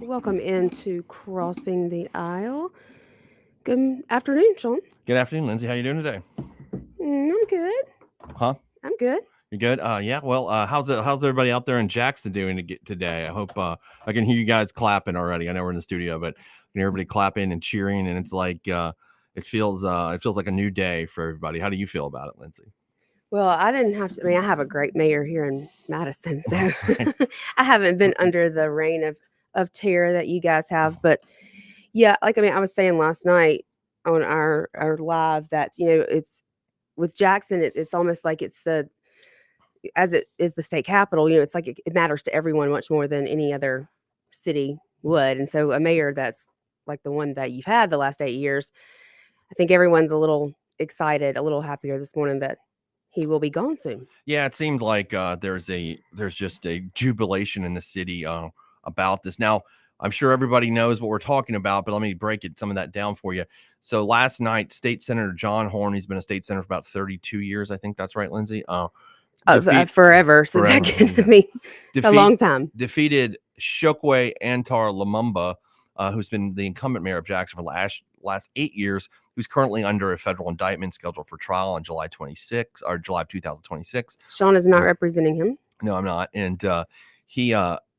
Welcome into Crossing the Aisle. Good afternoon, Sean. Good afternoon, Lindsay. How you doing today? I'm good. Huh? I'm good. You good? Yeah. Well, how's everybody out there in Jackson doing today? I hope I can hear you guys clapping already. I know we're in the studio, but I can hear everybody clapping and cheering, and it's like it feels like a new day for everybody. How do you feel about it, Lindsay? Well, I didn't have to. I mean, I have a great mayor here in Madison, so I haven't been under the reign of terror that you guys have. But yeah, I was saying last night on our live that it's with Jackson. It's almost like it's the as it is the state capital. It's like it matters to everyone much more than any other city would. And so a mayor that's like the one that you've had the last 8 years, I think everyone's a little excited, a little happier this morning that he will be gone soon. Yeah, it seems like there's just a jubilation in the city about this. Now, I'm sure everybody knows what we're talking about, but let me break some of that down for you. So last night, State Senator John Horn, he's been a state senator for about 32 years, I think that's right, Lindsay. Forever since I Forever. can. A long time. Defeated Chokwe Antar Lumumba, who's been the incumbent mayor of Jackson for last 8 years, who's currently under a federal indictment scheduled for trial on July 26 or July of 2026. Sean is not representing him. No, I'm not. He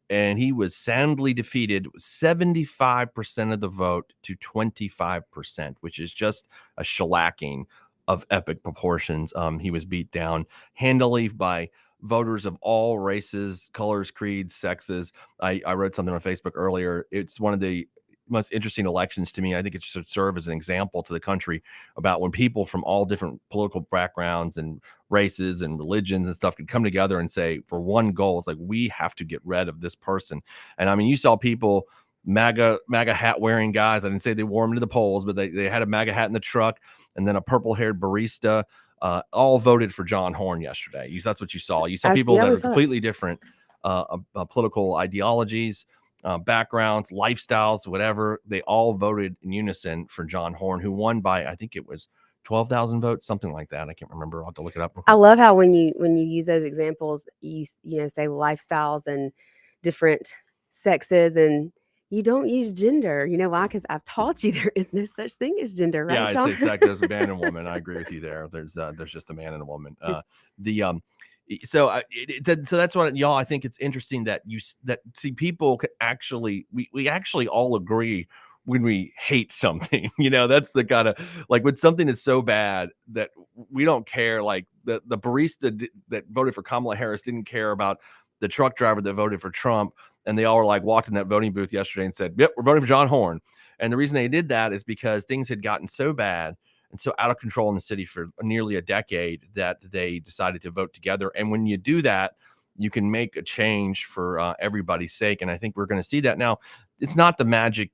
he was soundly defeated, 75% of the vote to 25%, which is just a shellacking of epic proportions. He was beat down handily by voters of all races, colors, creeds, sexes. I wrote something on Facebook earlier. It's one of the most interesting elections to me. I think it should serve as an example to the country about when people from all different political backgrounds and races and religions and stuff could come together and say, for one goal, it's like, we have to get rid of this person. And I mean, you saw people, MAGA hat wearing guys. I didn't say they wore them to the polls, but they had a MAGA hat in the truck, and then a purple haired barista. All voted for John Horn yesterday. That's what you saw. You saw people that are completely different political ideologies, backgrounds, lifestyles, whatever. They all voted in unison for John Horn, who won by, I think it was 12,000 votes, something like that. I can't remember. I'll have to look it up. I love how when you use those examples, you say lifestyles and different sexes, and you don't use gender. You know why? Because I've taught you there is no such thing as gender, right? Yeah, Sean? it's exactly. There's a man and woman. I agree with you there. There's just a man and a woman. So that's what y'all. I think it's interesting that people can actually we actually all agree when we hate something. That's the kind of, like, when something is so bad that we don't care. Like the barista that voted for Kamala Harris didn't care about the truck driver that voted for Trump, and they all were like walked in that voting booth yesterday and said, "Yep, we're voting for John Horn." And the reason they did that is because things had gotten so bad and so out of control in the city for nearly a decade that they decided to vote together. And when you do that, you can make a change for everybody's sake. And I think we're going to see that now. It's not the magic,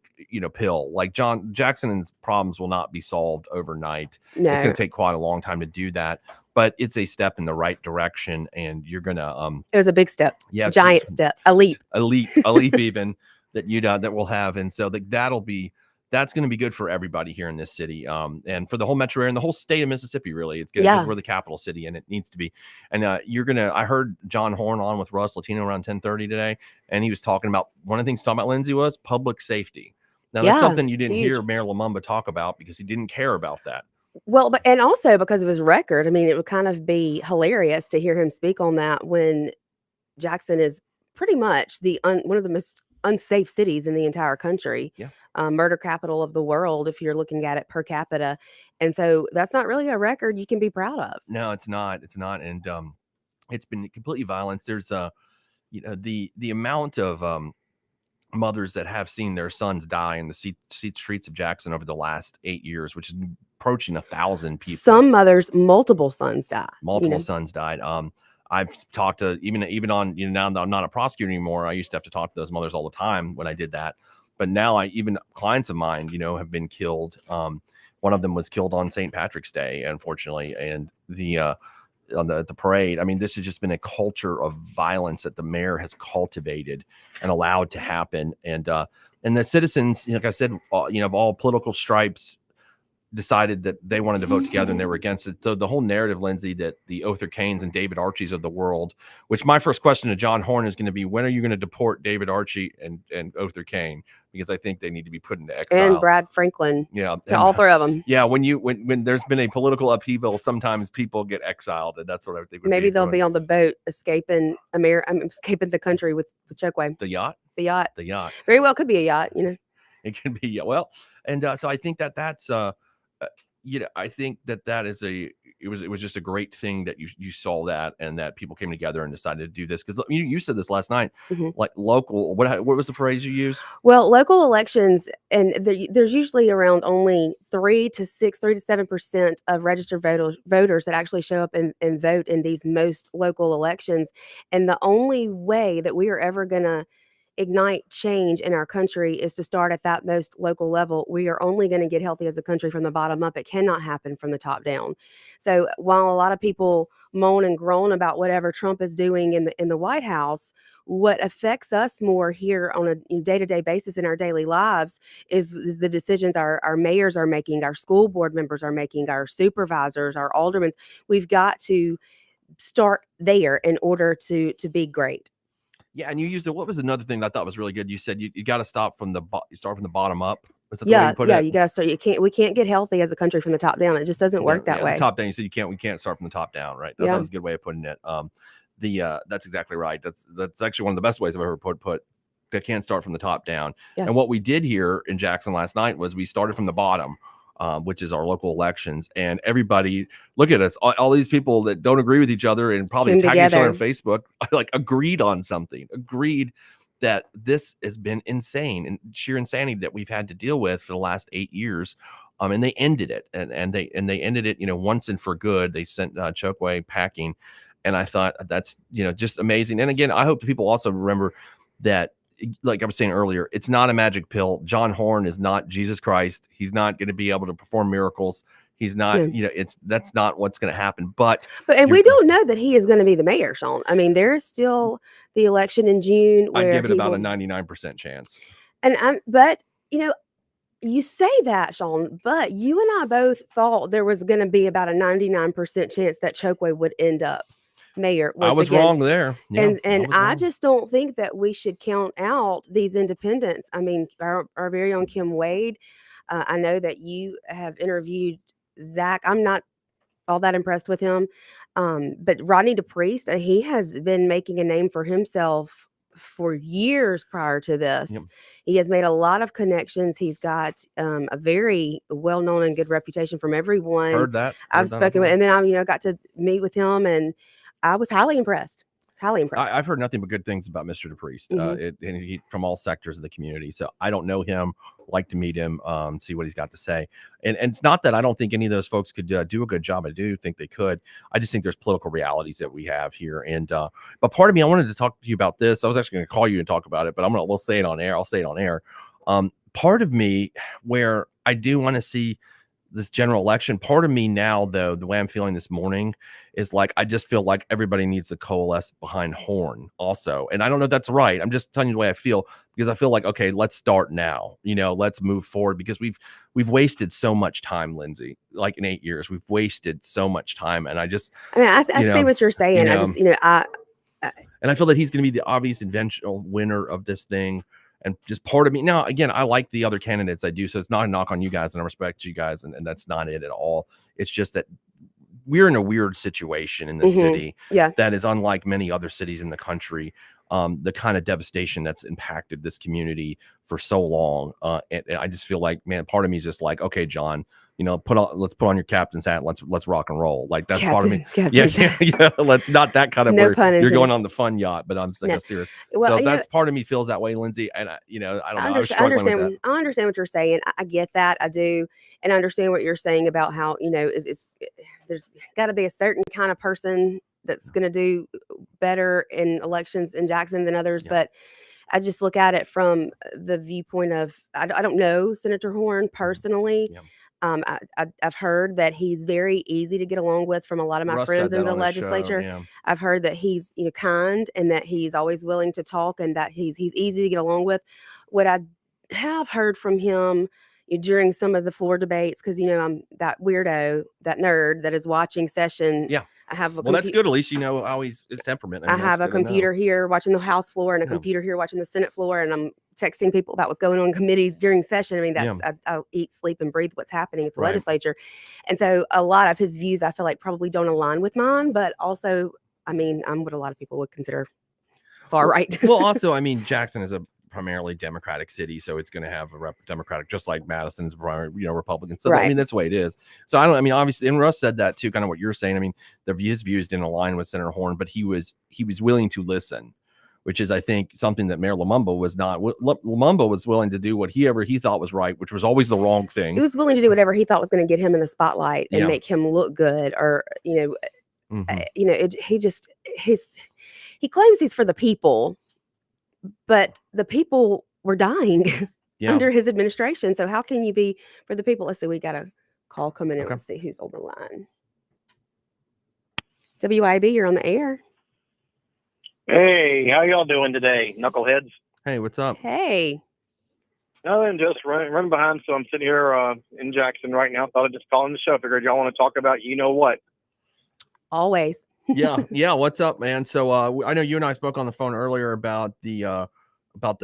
pill. Like Jackson's problems will not be solved overnight. No. It's going to take quite a long time to do that, but it's a step in the right direction. And you're going to, it was a big step. Yeah, giant step, a leap even that that we'll have. And so that's going to be good for everybody here in this city, and for the whole metro area and the whole state of Mississippi. Really, it's good because we're the capital city, and it needs to be. And I heard John Horn on with Russ Latino around 10:30 today, and he was talking about, one of the things talking about, Lindsay, was public safety. Now, that's something you didn't hear Mayor Lumumba talk about because he didn't care about that. Well, and also because of his record. I mean, it would kind of be hilarious to hear him speak on that when Jackson is pretty much one of the most unsafe cities in the entire country. Yeah. Murder capital of the world, if you're looking at it per capita. And so that's not really a record you can be proud of. No, it's not. And it's been completely violent. There's the amount of mothers that have seen their sons die in the streets of Jackson over the last 8 years, which is approaching 1,000 people. Some mothers, multiple sons died. Sons died. I've talked to, even on, now that I'm not a prosecutor anymore, I used to have to talk to those mothers all the time when I did that. But now even clients of mine, have been killed. One of them was killed on St. Patrick's Day, unfortunately. And on the parade. I mean, this has just been a culture of violence that the mayor has cultivated and allowed to happen. And the citizens, like I said, of all political stripes, decided that they wanted to vote together and they were against it. So the whole narrative, Lindsay, that the Othar Kanes and David Archies of the world, which my first question to John Horn is going to be, when are you going to deport David Archie and Othar Kane? Because I think they need to be put into exile. And Brad Franklin. Yeah. To all three of them. Yeah. When there's been a political upheaval, sometimes people get exiled, and that's what I think. Maybe they'll be on the boat escaping escaping the country with Chokwe. The yacht. The yacht. The yacht. Very well could be a yacht, you know. It can be, well, and so I think that's I think that is it was just a great thing that you saw that, and that people came together and decided to do this, because you said this last night, like local. What was the phrase you used? Well, local elections, and there's usually around only 3 to 7% of registered voters that actually show up and vote in these most local elections, and the only way that we are ever going to ignite change in our country is to start at that most local level. We are only going to get healthy as a country from the bottom up. It cannot happen from the top down. So while a lot of people moan and groan about whatever Trump is doing in the White House, what affects us more here on a day-to-day basis in our daily lives is the decisions our mayors are making, our school board members are making, our supervisors, our aldermen. We've got to start there in order to be great. Yeah, and you used it. What was another thing that I thought was really good? You said you got to start from the bottom up. Was that the way you put it? You got to start. We can't get healthy as a country from the top down. It just doesn't work that way. The top down. You said we can't start from the top down, right? That was a good way of putting it. That's exactly right. That's actually one of the best ways I've ever put. They can't start from the top down. Yeah. And what we did here in Jackson last night was we started from the bottom. Which is our local elections, and everybody, look at us, all these people that don't agree with each other and probably tag each other on Facebook, like agreed on something, agreed that this has been insane and sheer insanity that we've had to deal with for the last 8 years. And they ended it, and they ended it, once and for good. They sent Chokwe packing, and I thought that's just amazing. And again, I hope people also remember that, like I was saying earlier, it's not a magic pill. John Horn is not Jesus Christ. He's not going to be able to perform miracles. He's not, that's not what's going to happen. But we don't know that he is going to be the mayor, Sean. I mean, there is still the election in June. I'd give it about a 99% chance. But you say that, Sean, but you and I both thought there was going to be about a 99% chance that Chokwe would end up mayor. I was wrong there. Yeah, and I just don't think that we should count out these independents. I mean, our very own Kim Wade. I know that you have interviewed Zach. I'm not all that impressed with him. But Rodney DePriest, he has been making a name for himself for years prior to this. Yep. He has made a lot of connections. He's got a very well-known and good reputation from everyone. Heard that. I've spoken with, and then I got to meet with him, and I was highly impressed. I've heard nothing but good things about Mr. DePriest, and he from all sectors of the community. So I don't know him, like to meet him, see what he's got to say. And it's not that I don't think any of those folks could do a good job. I do think they could. I just think there's political realities that we have here. And but part of me, I wanted to talk to you about this. I was actually going to call you and talk about it, but we'll say it on air. I'll say it on air. Part of me where I do want to see this general election, part of me now, though, the way I'm feeling this morning is like, I just feel like everybody needs to coalesce behind Horn also. And I don't know if that's right. I'm just telling you the way I feel, because I feel like, okay, let's start now, let's move forward, because we've wasted so much time, Lindsay, like in 8 years, we've wasted so much time. And I see what you're saying. And I feel that he's going to be the obvious eventual winner of this thing. And just part of me now, again, I like the other candidates. I do. So it's not a knock on you guys, and I respect you guys. And that's not it at all. It's just that we're in a weird situation in the city that is unlike many other cities in the country. The kind of devastation that's impacted this community for so long. And I just feel like, man, part of me is just like, okay, John, let's put on your captain's hat. Let's rock and roll. Like that's part of me. Yeah. Let's not that kind of where you're going on the fun yacht, but I'm like serious. Well, so that's part of me feels that way, Lindsay. And I don't know. I was struggling with that. I understand what you're saying. I get that. I do. And I understand what you're saying about how, there's got to be a certain kind of person that's going to do better in elections in Jackson than others. But I just look at it from the viewpoint of, I don't know Senator Horn personally. I've heard that he's very easy to get along with from a lot of my friends in the legislature. I've heard that he's kind, and that he's always willing to talk, and that he's easy to get along with. What I have heard from him during some of the floor debates, because I'm that weirdo, that nerd that is watching session. Yeah. I have a Well, that's good. At least you know how his temperament. I have a computer here watching the House floor and a computer here watching the Senate floor, and I'm texting people about what's going on in committees during session. I mean, I eat, sleep, and breathe what's happening at the legislature. And so a lot of his views, I feel like, probably don't align with mine, but also, I mean, I'm what a lot of people would consider far right. Well, also, I mean, Jackson is a primarily Democratic city, so it's going to have a Democratic, just like Madison's Republican. So I mean, that's the way it is. So I mean, obviously, and Russ said that too, kind of what you're saying. I mean, his views didn't align with Senator Horn, but he was willing to listen, which is, I think, something that Mayor Lumumba was not. Lumumba was willing to do whatever he thought was right, which was always the wrong thing. He was willing to do whatever he thought was going to get him in the spotlight and make him look good, or he claims he's for the people, but the people were dying under his administration. So how can you be for the people? Let's see, we got a call coming in. Let's see who's on the line. WIB, you're on the air. Hey, how y'all doing today, knuckleheads? Hey, what's up? Hey. Nothing, just running behind. So I'm sitting here in Jackson right now. Thought I'd just call in the show. Figured y'all want to talk about what. Always. Yeah. What's up, man? So I know you and I spoke on the phone earlier about the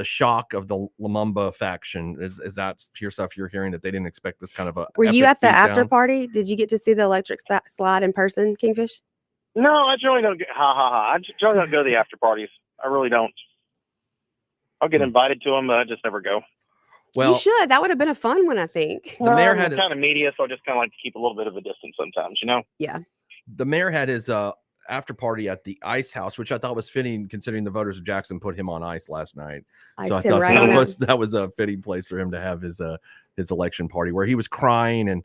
shock of the Lumumba faction. Is that your stuff you're hearing, that they didn't expect this kind of a? Were you at the after party? Did you get to see the electric slide in person, Kingfish? No, I generally don't. I generally don't go to the after parties. I really don't. I'll get invited to them, but I just never go. Well, you should. That would have been a fun one, I think. The mayor had kind of media, so I just kind of like to keep a little bit of a distance sometimes, Yeah. The mayor had his after party at the Ice House, which I thought was fitting considering the voters of Jackson put him on ice last night. So I thought that was a fitting place for him to have his election party, where he was crying. And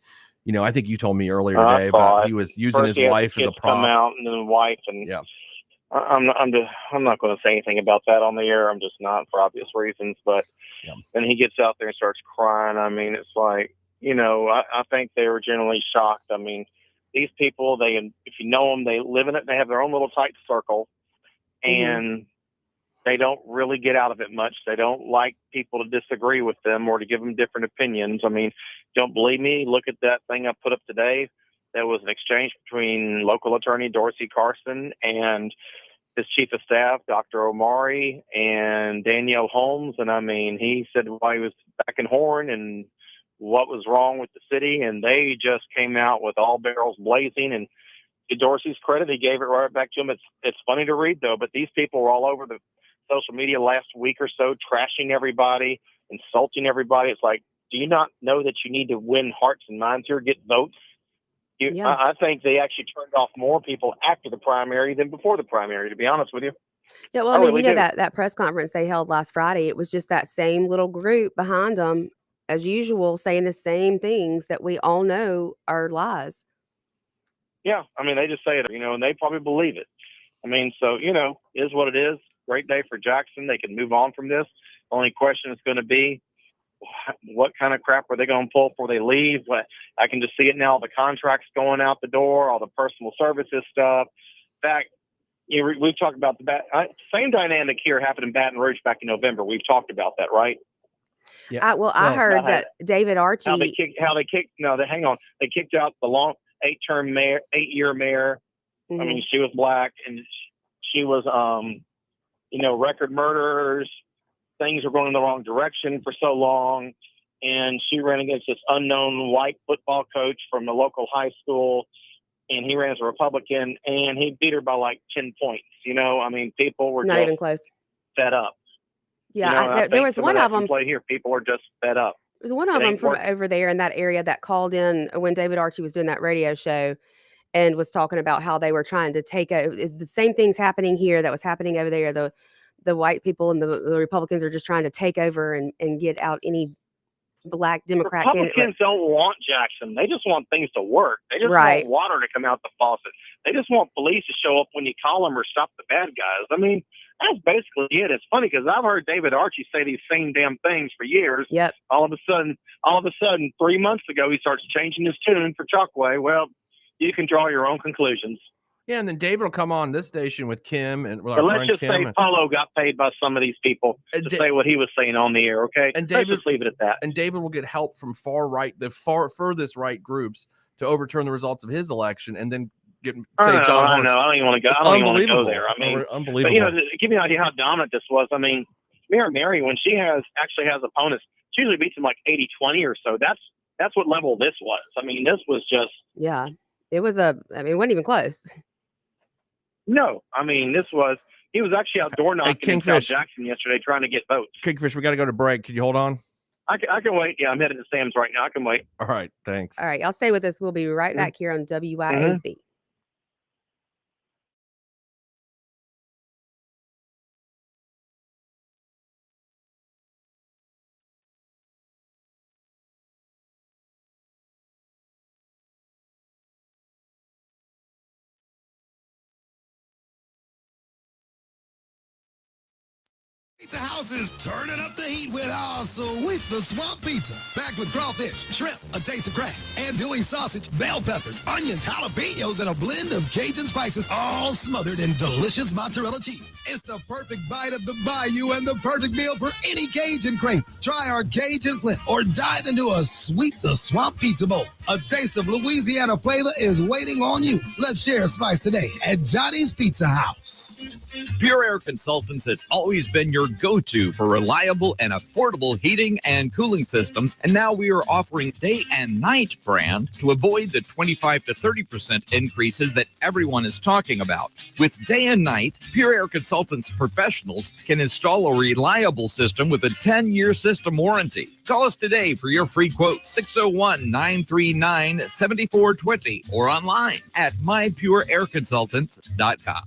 I think you told me earlier today about he was using his wife as a prop. Come out and then wife, and yeah. I'm not going to say anything about that on the air. I'm just not, for obvious reasons. But then he gets out there and starts crying. I mean, it's like, I think they were generally shocked. I mean, these people, if you know them, they live in it. They have their own little tight circle, and they don't really get out of it much. They don't like people to disagree with them or to give them different opinions. I mean, don't believe me? Look at that thing I put up today. There was an exchange between local attorney Dorsey Carson and his chief of staff, Dr. Omari, and Danielle Holmes. And I mean, he said why he was backing Horn and what was wrong with the city, and they just came out with all barrels blazing. And to Dorsey's credit, he gave it right back to him. It's funny to read, though, but these people were all over the social media last week or so, trashing everybody, insulting everybody. It's like, do you not know that you need to win hearts and minds here, get votes? I think they actually turned off more people after the primary than before the primary, to be honest with you. Yeah, well, I mean, that press conference they held last Friday, it was just that same little group behind them, as usual, saying the same things that we all know are lies. Yeah, I mean, they just say it, and they probably believe it. I mean, so, is what it is. Great day for Jackson. They can move on from this. Only question is going to be, what kind of crap are they going to pull before they leave? I can just see it now. The contracts going out the door, all the personal services stuff. In fact, we've talked about same dynamic here happened in Baton Rouge back in November. We've talked about that, right? Yeah. I heard that David Archie. Hang on. They kicked out the long 8-year mayor. Mm-hmm. I mean, she was black, and she was, record murderers. Things were going in the wrong direction for so long. And she ran against this unknown white football coach from a local high school. And he ran as a Republican, and he beat her by like 10 points. I mean, people were not even close. Fed up. Yeah, there was one of them. Play here, people are just fed up. There was one of them from over there in that area that called in when David Archie was doing that radio show and was talking about how they were trying to take over. The same things happening here that was happening over there. The white people and the Republicans are just trying to take over and get out any black Democrat Republicans don't want Jackson. They just want things to work. They just want water to come out the faucet. They just want police to show up when you call them or stop the bad guys. I mean, that's basically it. It's funny because I've heard David Archie say these same damn things for years. Yep. All of a sudden, 3 months ago, he starts changing his tune for Chokwe. Well, you can draw your own conclusions. Yeah, and then David will come on this station with Kim and with our But let's friend just Kim. say Paulo got paid by some of these people to say what he was saying on the air, okay? And Let's David, just leave it at that. And David will get help from the furthest right groups to overturn the results of his election, and then I don't even want to go. I don't even want to go there. I mean, unbelievable. But, you know, to give you an idea how dominant this was, I mean, Mary, when she actually has opponents, she usually beats them like 80-20 or so. That's what level this was. I mean, this was just. Yeah, it was it wasn't even close. No, I mean, he was actually out door knocking in South Jackson yesterday trying to get votes. Kingfish, we got to go to break. Can you hold on? I can wait. Yeah, I'm headed to Sam's right now. I can wait. All right, thanks. All right, y'all stay with us. We'll be right back here on WYAB. Pizza House is turning up the heat with our sweet the swamp pizza. Packed with crawfish, shrimp, a taste of crab, andouille sausage, bell peppers, onions, jalapenos, and a blend of Cajun spices, all smothered in delicious mozzarella cheese. It's the perfect bite of the bayou and the perfect meal for any Cajun crave. Try our Cajun Flint or dive into a sweet the swamp pizza bowl. A taste of Louisiana flavor is waiting on you. Let's share a slice today at Johnny's Pizza House. Pure Air Consultants has always been your go-to for reliable and affordable heating and cooling systems, and now we are offering day and night brand to avoid the 25 to 30% increases that everyone is talking about. With day and night, Pure Air Consultants professionals can install a reliable system with a 10-year system warranty. Call us today for your free quote, 601-939-7420, or online at mypureairconsultants.com.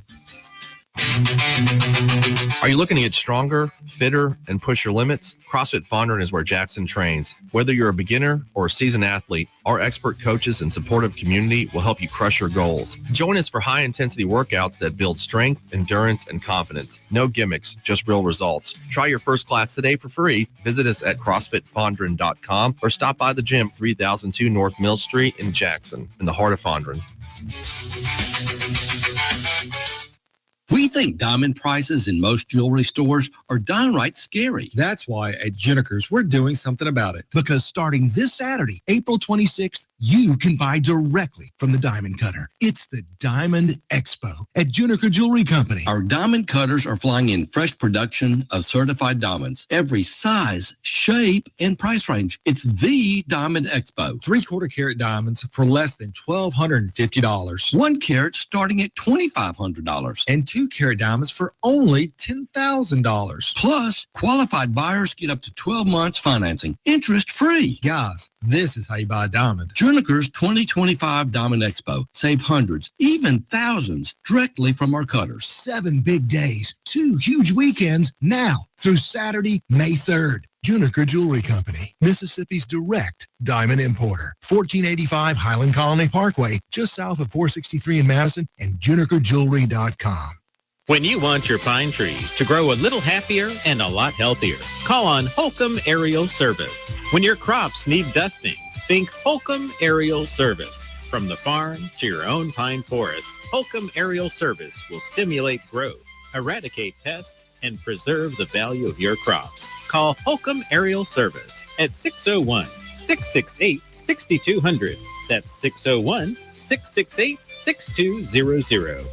Are you looking to get stronger, fitter, and push your limits? CrossFit Fondren is where Jackson trains. Whether you're a beginner or a seasoned athlete, our expert coaches and supportive community will help you crush your goals. Join us for high-intensity workouts that build strength, endurance, and confidence. No gimmicks, just real results. Try your first class today for free. Visit us at CrossFitFondren.com or stop by the gym, 3002 North Mill Street in Jackson, in the heart of Fondren. We think diamond prices in most jewelry stores are downright scary. That's why at Juniker's, we're doing something about it. Because starting this Saturday, April 26th, you can buy directly from the Diamond Cutter. It's the Diamond Expo at Juniker Jewelry Company. Our diamond cutters are flying in fresh production of certified diamonds. Every size, shape, and price range. It's the Diamond Expo. 3/4 carat diamonds for less than $1,250. 1 carat starting at $2,500. And 2 carat diamonds for only $10,000. Plus, qualified buyers get up to 12 months financing, interest free. Guys, this is how you buy a diamond. Juniker's 2025 Diamond Expo. Save hundreds, even thousands, directly from our cutters. 7 big days, 2 huge weekends, now through Saturday, May 3rd. Juniker Jewelry Company, Mississippi's direct diamond importer. 1485 Highland Colony Parkway, just south of 463 in Madison, and JunikerJewelry.com. When you want your pine trees to grow a little happier and a lot healthier, call on Holcomb Aerial Service. When your crops need dusting, think Holcomb Aerial Service. From the farm to your own pine forest, Holcomb Aerial Service will stimulate growth, eradicate pests, and preserve the value of your crops. Call Holcomb Aerial Service at 601-668-6200. That's 601-668-6200.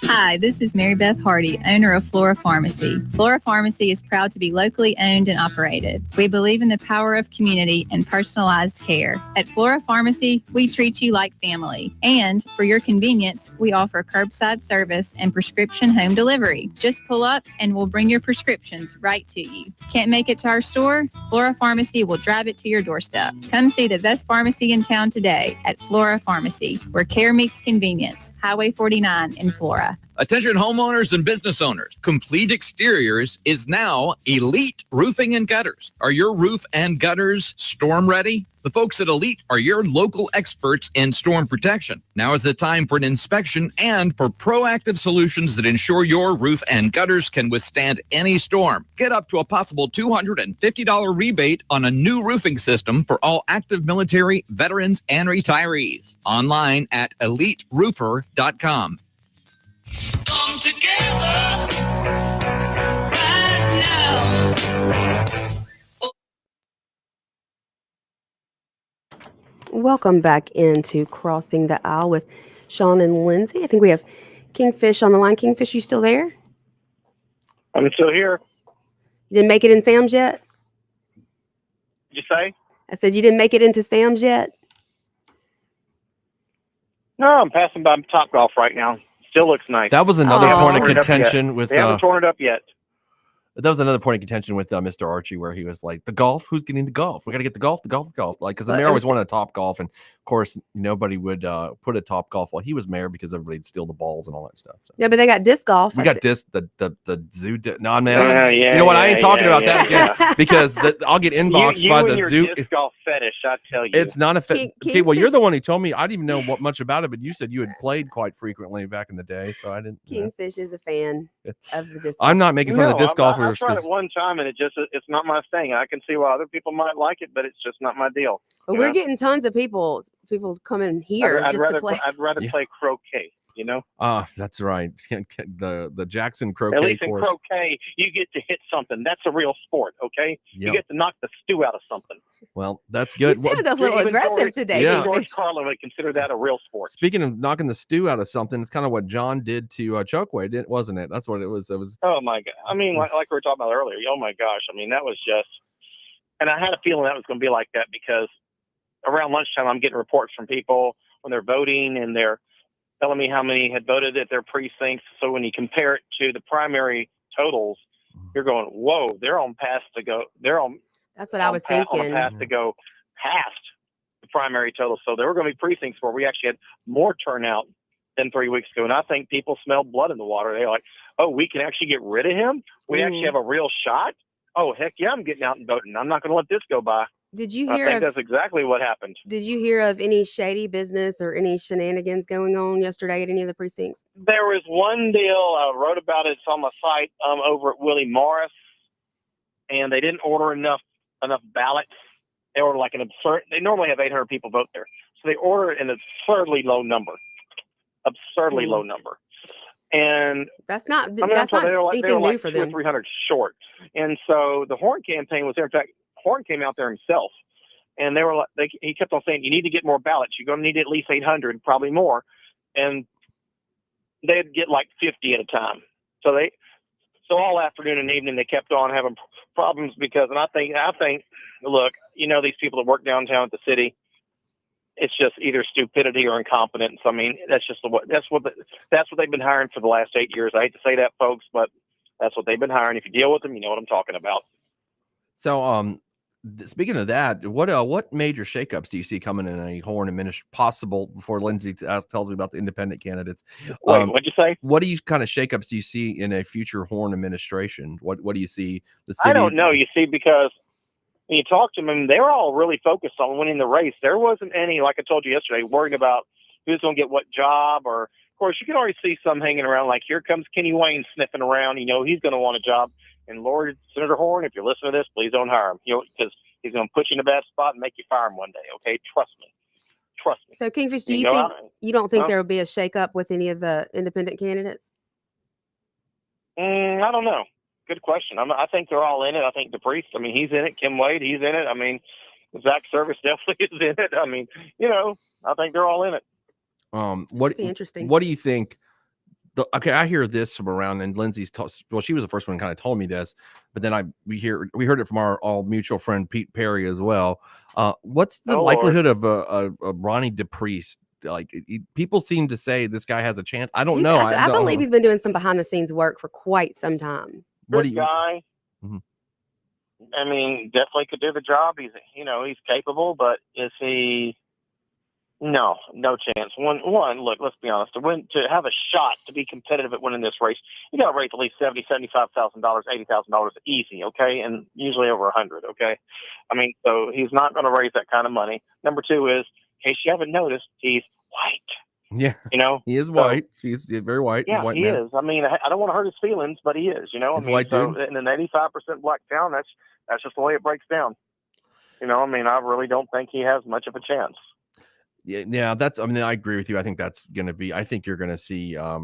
Hi, this is Mary Beth Hardy, owner of Flora Pharmacy. Flora Pharmacy is proud to be locally owned and operated. We believe in the power of community and personalized care. At Flora Pharmacy, we treat you like family. And for your convenience, we offer curbside service and prescription home delivery. Just pull up and we'll bring your prescriptions right to you. Can't make it to our store? Flora Pharmacy will drive it to your doorstep. Come see the best pharmacy in town today at Flora Pharmacy, where care meets convenience. Highway 49 in Flora. Attention homeowners and business owners. Complete Exteriors is now Elite Roofing and Gutters. Are your roof and gutters storm ready? The folks at Elite are your local experts in storm protection. Now is the time for an inspection and for proactive solutions that ensure your roof and gutters can withstand any storm. Get up to a possible $250 rebate on a new roofing system for all active military, veterans, and retirees. Online at eliteroofer.com. Come together right now. Welcome back into Crossing the Aisle with Sean and Lindsay. I think we have Kingfish on the line. Kingfish, you still there? I'm still here. You didn't make it in Sam's yet? Did you say? I said you didn't make it into Sam's yet? No, I'm passing by Top Golf right now. Still looks nice. That was another Oh. point of They haven't torn it up contention yet. with. They haven't torn it up yet. That was another point of contention with Mr. Archie, where he was like, "The golf? Who's getting the golf? We got to get the golf, the golf, the golf." Like, because the But mayor it always was- wanted a Top Golf, and of course, nobody would put a Top Golf while he was mayor because everybody'd steal the balls and all that stuff. So. Yeah, but they got disc golf. We got disc the zoo. No, man. Yeah, you know what? I ain't talking about that again yeah. because I'll get inboxed you by and the your zoo. disc golf fetish, I tell you. It's not a King- okay. Well, you're the Kingfish- one who told me. I didn't even know much about it, but you said you had played quite frequently back in the day, so I didn't. You know. Kingfish is a fan of the disc I'm not making fun of the disc I golfers. tried 'Cause- it one time, and it's not my thing. I can see why other people might like it, but it's just not my deal. But you we're know? getting tons of people coming here I'd just rather to play. I'd rather Yeah. play croquet. You know, That's right. The Jackson at croquet least in course. croquet, you get to hit something. That's a real sport. Okay, you Yep. get to knock the stew out of something. Well, that's You good. Well, sounded a little Even aggressive George- today. Yeah. even George Kingfish. Carlin would consider that a real sport. speaking of knocking the stew out of something, it's kind of what John did to Chokeway, wasn't it? That's what it was. It was. Oh my god! I mean, like we were talking about earlier. Oh my gosh! I mean, that was just. And I had a feeling that was going to be like that because around lunchtime, I'm getting reports from people when they're voting and they're telling me how many had voted at their precincts. So when you compare it to the primary totals, you're going, "Whoa! They're on path to go. They're on." That's what I was on a thinking. path to go past the primary total. So there were going to be precincts where we actually had more turnout than 3 weeks ago. And I think people smelled blood in the water. They're like, oh, we can actually get rid of him? We actually have a real shot? Oh, heck yeah, I'm getting out and voting. I'm not going to let this go by. Did you I hear think of that's exactly what happened. Did you hear of any shady business or any shenanigans going on yesterday at any of the precincts? There was one deal, I wrote about it, it's on my site over at Willie Morris, and they didn't order enough ballots. They ordered like an absurd, they normally have 800 people vote there. So they ordered an absurdly low number. Low number. And That's not I mean, that's they were not like, anything new like for 200 or them. 300 short. And so the Horn campaign was there. In fact, Horn came out there himself, and they were like, he kept on saying, "You need to get more ballots. You're going to need at least 800, probably more." And they'd get like 50 at a time. So all afternoon and evening they kept on having problems because, and I think, look, you know, these people that work downtown at the city, it's just either stupidity or incompetence. I mean, that's what they've been hiring for the last 8 years. I hate to say that, folks, but that's what they've been hiring. If you deal with them, you know what I'm talking about. So, speaking of that, what major shakeups do you see coming in a Horn administration possible before Lindsay tells me about the independent candidates? Wait, what'd you say? What do you kind of shakeups do you see in a future Horn administration? What do you see? The city? I don't know. You see, because when you talk to them, they were all really focused on winning the race. There wasn't any, like I told you yesterday, worrying about who's going to get what job. Or, of course, you can already see some hanging around. Like, here comes Kenny Wayne sniffing around. You know, he's going to want a job. And Lord, Senator Horn, if you're listening to this, please don't hire him. You know, because he's going to put you in a bad spot and make you fire him one day. Okay, trust me. So Kingfish, do You you know, think you don't think huh? there will be a shakeup with any of the independent candidates? I don't know. Good question. I think they're all in it. I think DePriest, I mean, he's in it. Kim Wade, he's in it. I mean, Zach Service definitely is in it. I mean, you know, I think they're all in it. Should be interesting. What do you think? Okay, I hear this from around, and Lindsay's well, she was the first one who kind of told me this, but then we heard it from our all mutual friend Pete Perry as well. What's the likelihood of a Ronnie DePriest? Like, people seem to say this guy has a chance. I don't know. I believe he's been doing some behind the scenes work for quite some time. Good guy. Mhm. I mean, definitely could do the job. He's capable, but is he No chance. One. Look, let's be honest. To have a shot to be competitive at winning this race, you got to raise at least $75,000, $80,000 easy, okay, and usually over 100, okay. I mean, so he's not going to raise that kind of money. Number two is, in case you haven't noticed, he's white. Yeah, You know, he is So, white. He's very white. He's Yeah, a white he man. is. I mean, I don't want to hurt his feelings, but he is. You know, He's I a mean, white so dude. in an 85% black town, that's just the way it breaks down. You know, I mean, I really don't think he has much of a chance. Yeah, that's. I mean, I agree with you. I think that's going to be. I think you're going to see. I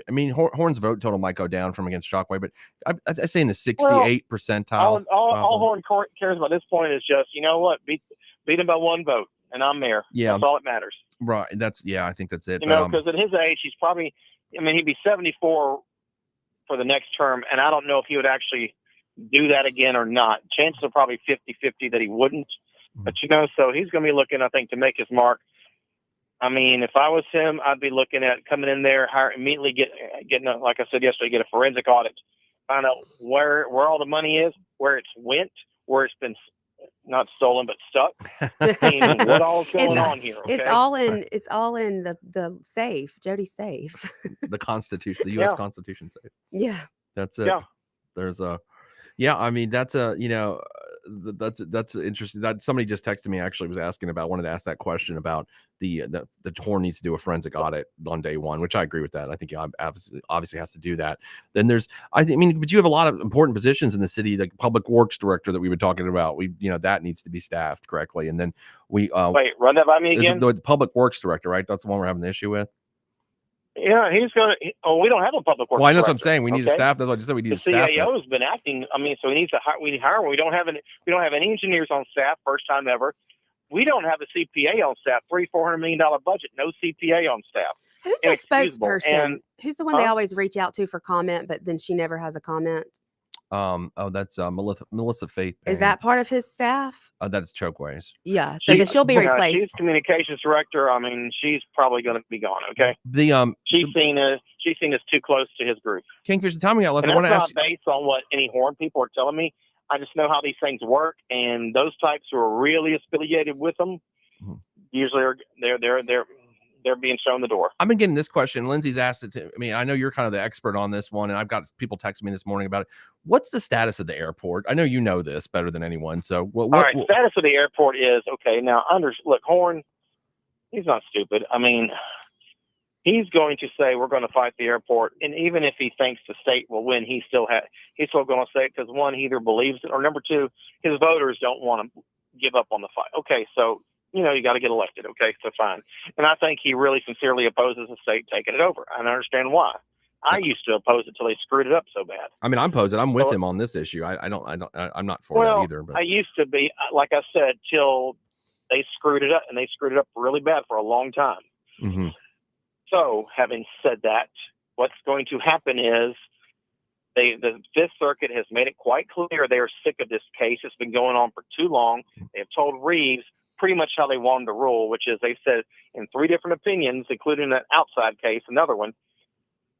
mean, Horn's vote total might go down from against Shockwave, but I say in the 68 percentile. All Horn cares about at this point is just, you know what, beat him by one vote, and I'm there. Yeah. That's all that matters. Right. I think that's it. You know, because at his age, he's probably. I mean, he'd be 74 for the next term, and I don't know if he would actually do that again or not. Chances are probably 50-50 that he wouldn't. But, you know, so he's going to be looking, I think, to make his mark. I mean, if I was him, I'd be looking at coming in there, immediately getting a, like I said yesterday, get a forensic audit, find out where all the money is, where it's went, where it's been not stolen but stuck. I mean, what all's going on here? Okay? It's all in the safe, Jody's safe. The Constitution, the U.S. Yeah. Constitution safe. Yeah. That's it. Yeah. There's a. Yeah, I mean that's a that's interesting. That somebody just texted me actually wanted to ask that question about the Horn needs to do a forensic audit on day one, which I agree with that. I think he obviously has to do that. Then there's but you have a lot of important positions in the city, like public works director that we've been talking about. That needs to be staffed correctly. And then wait, run that by me again. The public works director, right? That's the one we're having the issue with. Yeah, he's going to. Oh, we don't have a public works. Well, I know what I'm director, saying. We need to staff. That's what I just said. We need the to staff. The CAO has been acting. I mean, so he needs to hire. We hire. We don't have any engineers on staff. First time ever. We don't have a CPA on staff. $400 million budget. No CPA on staff. Who's the spokesperson? And, who's the one they always reach out to for comment, but then she never has a comment? That's Melissa Faith. Is that part of his staff? That's Chokeways. Yeah, so then she'll be replaced. She's communications director. I mean, she's probably going to be gone. Okay. She's seen as too close to his group. Kingfish, the time we got left, And I want to that's ask. not based on what any Horn people are telling me. I just know how these things work, and those types who are really affiliated with them usually are they're being shown the door. I've been getting this question. Lindsay's asked it to me. I know you're kind of the expert on this one, and I've got people texting me this morning about it. What's the status of the airport? I know you know this better than anyone. So, all right, status of the airport is okay. Now, look, Horn, he's not stupid. I mean, he's going to say we're going to fight the airport, and even if he thinks the state will win, he's still going to say it because one, he either believes it, or number two, his voters don't want to give up on the fight. Okay, so. You know, you got to get elected. Okay, so fine. And I think he really sincerely opposes the state taking it over. I understand why. I used to oppose it till they screwed it up so bad. I mean, I'm opposed. I'm with him on this issue. I'm not for that either. But I used to be, like I said, till they screwed it up, and they screwed it up really bad for a long time. Mm-hmm. So, having said that, what's going to happen is the Fifth Circuit has made it quite clear they are sick of this case. It's been going on for too long. They have told Reeves pretty much how they wanted to rule, which is they said in 3 different opinions, including that outside case, another one,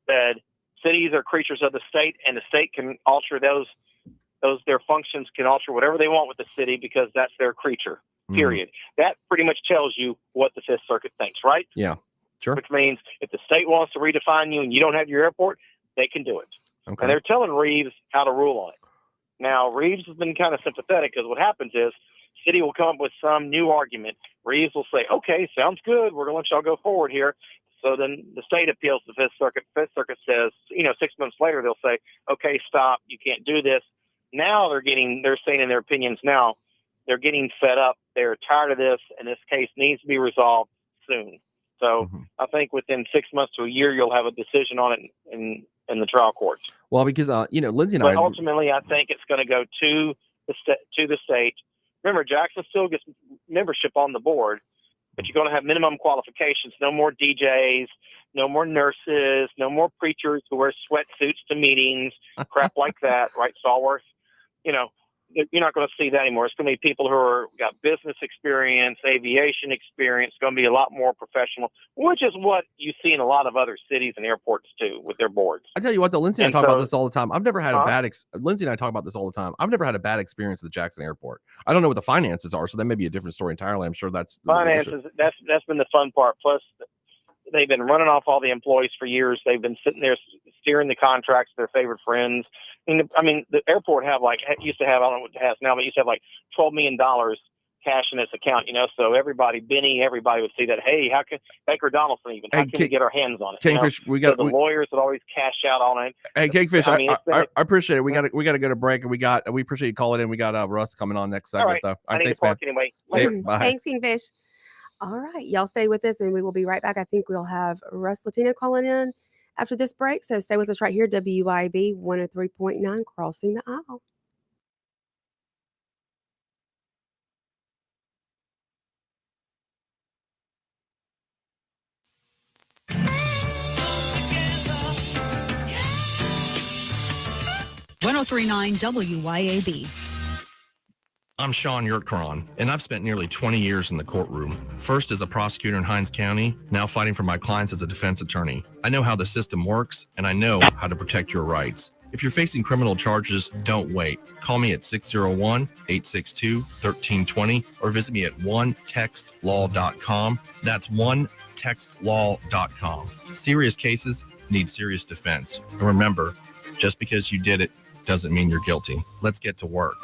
said cities are creatures of the state, and the state can alter their functions can alter whatever they want with the city because that's their creature, period. That pretty much tells you what the Fifth Circuit thinks, right? Yeah, sure. Which means if the state wants to redefine you and you don't have your airport, they can do it. Okay. And they're telling Reeves how to rule on it. Now, Reeves has been kind of sympathetic because what happens is city will come up with some new argument. Reeves will say, okay, sounds good. We're going to let y'all go forward here. So then the state appeals to the Fifth Circuit. Fifth Circuit says, 6 months later, they'll say, okay, stop. You can't do this. Now they're saying in their opinions now, they're getting fed up. They're tired of this, and this case needs to be resolved soon. So I think within 6 months to a year, you'll have a decision on it in the trial courts. Well, because, Lindsay and but I. Ultimately, I think it's going to go to the state. Remember, Jackson still gets membership on the board, but you're going to have minimum qualifications. No more DJs, no more nurses, no more preachers who wear sweatsuits to meetings, crap like that, right, Stallworth? you're not going to see that anymore. It's going to be people who are got business experience, aviation experience. It's going to be a lot more professional, which is what you see in a lot of other cities and airports too with their boards. I tell you what, though, Lindsay and I And talk about so- this all the time. I've never had a bad Lindsay and I talk about this all the time. I've never had a bad experience at the Jackson Airport. I don't know what the finances are, so that may be a different story entirely. I'm sure that's Finances. That's been the fun part. Plus, they've been running off all the employees for years. They've been sitting there steering the contracts to their favorite friends. I mean, the airport used to have, I don't know what it has now, but it used to have like $12 million cash in its account, so everybody would see that. Hey, how can Baker Donaldson even? How can we get our hands on it? Kingfish, So the lawyers would always cash out on it. Hey, Kingfish, I mean, I appreciate it. We got to go to break, and we appreciate you calling in. We got Russ coming on next segment, All right. though. I need Thanks, to park man. anyway. See ya. Later. Bye. Thanks, Kingfish. All right, y'all stay with us, and we will be right back. I think we'll have Russ Latino calling in after this break, so stay with us right here, WIB 103.9, Crossing the Aisle. Together. 103.9 WYAB. I'm Sean Yurtcron, and I've spent nearly 20 years in the courtroom, first as a prosecutor in Hinds County, now fighting for my clients as a defense attorney. I know how the system works, and I know how to protect your rights. If you're facing criminal charges, don't wait. Call me at 601-862-1320 or visit me at onetextlaw.com. That's onetextlaw.com. Serious cases need serious defense. And remember, just because you did it doesn't mean you're guilty. Let's get to work.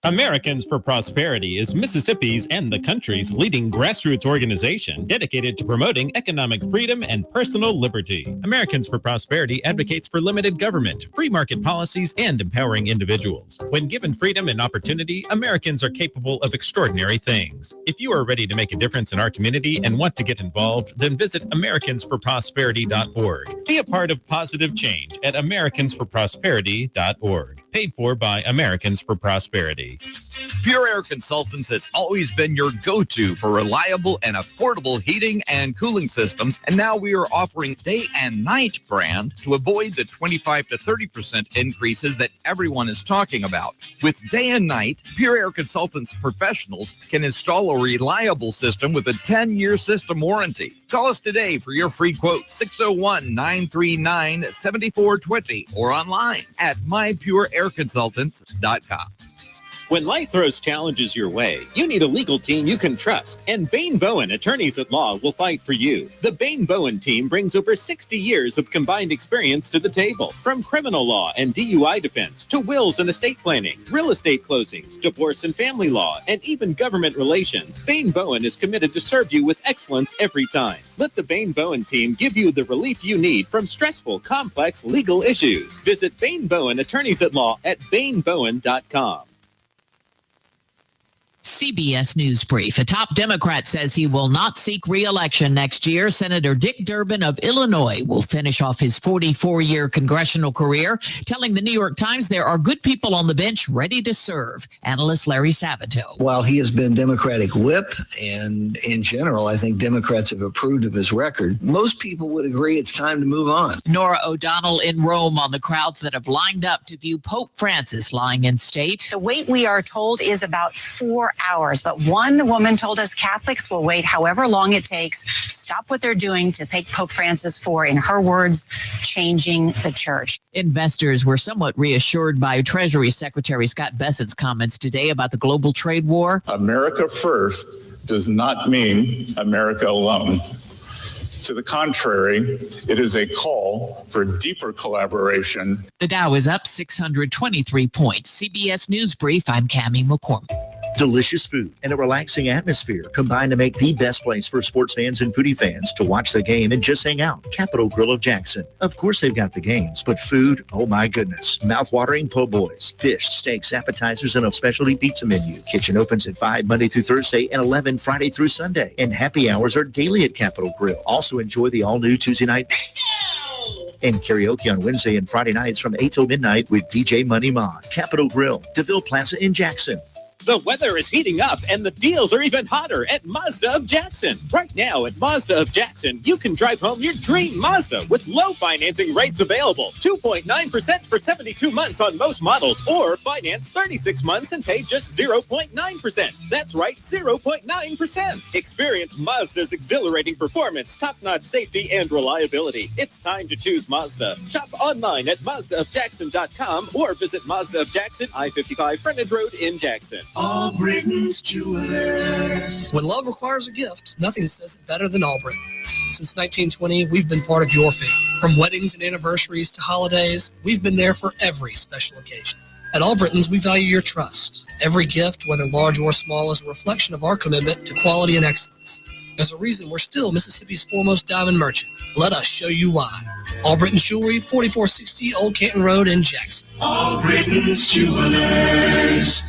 Americans for Prosperity is Mississippi's and the country's leading grassroots organization dedicated to promoting economic freedom and personal liberty. Americans for Prosperity advocates for limited government, free market policies, and empowering individuals. When given freedom and opportunity, Americans are capable of extraordinary things. If you are ready to make a difference in our community and want to get involved, then visit americansforprosperity.org. Be a part of positive change at americansforprosperity.org. Paid for by Americans for Prosperity. Pure Air Consultants has always been your go-to for reliable and affordable heating and cooling systems, and now we are offering day and night brand to avoid the 25 to 30% increases that everyone is talking about. With day and night, Pure Air Consultants professionals can install a reliable system with a 10-year system warranty. Call us today for your free quote, 601-939-7420, or online at mypureairconsultants.com. When life throws challenges your way, you need a legal team you can trust, and Bain Bowen Attorneys at Law will fight for you. The Bain Bowen team brings over 60 years of combined experience to the table, from criminal law and DUI defense to wills and estate planning, real estate closings, divorce and family law, and even government relations. Bain Bowen is committed to serve you with excellence every time. Let the Bain Bowen team give you the relief you need from stressful, complex legal issues. Visit Bain Bowen Attorneys at Law at bainbowen.com. CBS News Brief. A top Democrat says he will not seek re-election next year. Senator Dick Durbin of Illinois will finish off his 44-year congressional career, telling the New York Times there are good people on the bench ready to serve. Analyst Larry Sabato. While he has been Democratic whip, and in general, I think Democrats have approved of his record, most people would agree it's time to move on. Nora O'Donnell in Rome on the crowds that have lined up to view Pope Francis lying in state. The wait, we are told, is about 4 hours, but one woman told us Catholics will wait however long it takes, stop what they're doing to thank Pope Francis for, in her words, changing the church. Investors were somewhat reassured by Treasury Secretary Scott Bessett's comments today about the global trade war. America first does not mean America alone. To the contrary, it is a call for deeper collaboration. The Dow is up 623 points. CBS News Brief, I'm Cammie McCormick. Delicious food and a relaxing atmosphere combine to make the best place for sports fans and foodie fans to watch the game and just hang out. Capitol Grill of Jackson. Of course they've got the games, but food, oh my goodness. Mouth-watering po' boys, fish, steaks, appetizers, and a specialty pizza menu. Kitchen opens at 5 Monday through Thursday and 11 Friday through Sunday. And happy hours are daily at Capitol Grill. Also enjoy the all-new Tuesday night and karaoke on Wednesday and Friday nights from 8 till midnight with DJ Money Ma. Capitol Grill, DeVille Plaza in Jackson. The weather is heating up and the deals are even hotter at Mazda of Jackson. Right now at Mazda of Jackson, you can drive home your dream Mazda with low financing rates available. 2.9% for 72 months on most models, or finance 36 months and pay just 0.9%. That's right, 0.9%. Experience Mazda's exhilarating performance, top-notch safety, and reliability. It's time to choose Mazda. Shop online at MazdaofJackson.com or visit Mazda of Jackson, I-55 Frontage Road in Jackson. All Britain's Jewelers. When love requires a gift, nothing says it better than Albritton's. Since 1920, we've been part of your family. From weddings and anniversaries to holidays, we've been there for every special occasion. At Albritton's, we value your trust. Every gift, whether large or small, is a reflection of our commitment to quality and excellence. There's a reason we're still Mississippi's foremost diamond merchant. Let us show you why. Albritton's Jewelry, 4460 Old Canton Road in Jackson. All Britain's Jewelers.